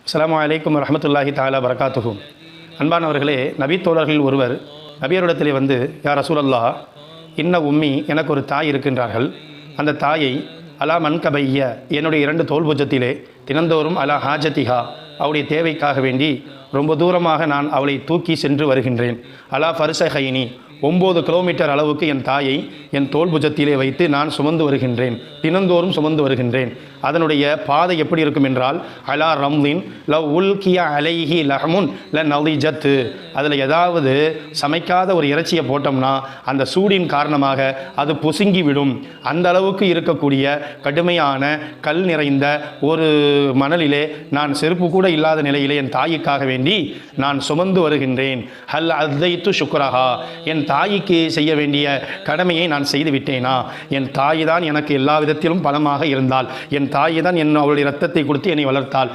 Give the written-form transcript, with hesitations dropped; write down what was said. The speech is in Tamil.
அஸ்ஸலாமு அலைக்கும் வரஹ்மத்துல்லாஹி தஆலா பரகாத்துஹு. அன்பானவர்களே, நபித்தோழர்கள் ஒருவர் நபியரிடத்திலே வந்து, யா ரசூலல்லாஹ், இன்ன உம்மி, எனக்கு ஒரு தாய் இருக்கின்றார்கள். அந்த தாயை அலா மன்கபைய, என்னுடைய 2 தோள்புஜத்திலே தினந்தோறும் அலா ஹாஜத்திஹா, அவளுடைய தேவைக்காக வேண்டி ரொம்ப தூரமாக நான் அவளை தூக்கி சென்று வருகின்றேன். அலா ஃபர்சஹைனி, 9 கிலோமீட்டர் அளவுக்கு என் தாயை என் தோள்புஜத்திலே வைத்து நான் சுமந்து வருகின்றேன், தினந்தோறும் சுமந்து வருகின்றேன். அதனுடைய பாதை எப்படி இருக்கும் என்றால், அலா ரம்லின் லவ் உல்கிய அலைஹி லஹமுன் ல நலிஜத்து, அதில் ஏதாவது சமைக்காத ஒரு இறைச்சியை போட்டோம்னா அந்த சூடின் காரணமாக அது பொசுங்கி விடும். அந்த அளவுக்கு இருக்கக்கூடிய கடுமையான கல் நிறைந்த ஒரு மணலிலே நான் செருப்பு கூட இல்லாத நிலையிலே என் தாய்க்காக வேண்டி நான் சுமந்து வருகின்றேன். ஹல் அத்தைத்து சுக்ரஹா, என் தாய்க்கு செய்ய வேண்டிய கடமையை நான் செய்து விட்டேனா? என் தாய் தான் எனக்கு எல்லா விதத்திலும் பலமாக இருந்தால், என் தாய் தான் அவளுடைய ரத்தத்தை கொடுத்து என்னை வளர்த்தாள்.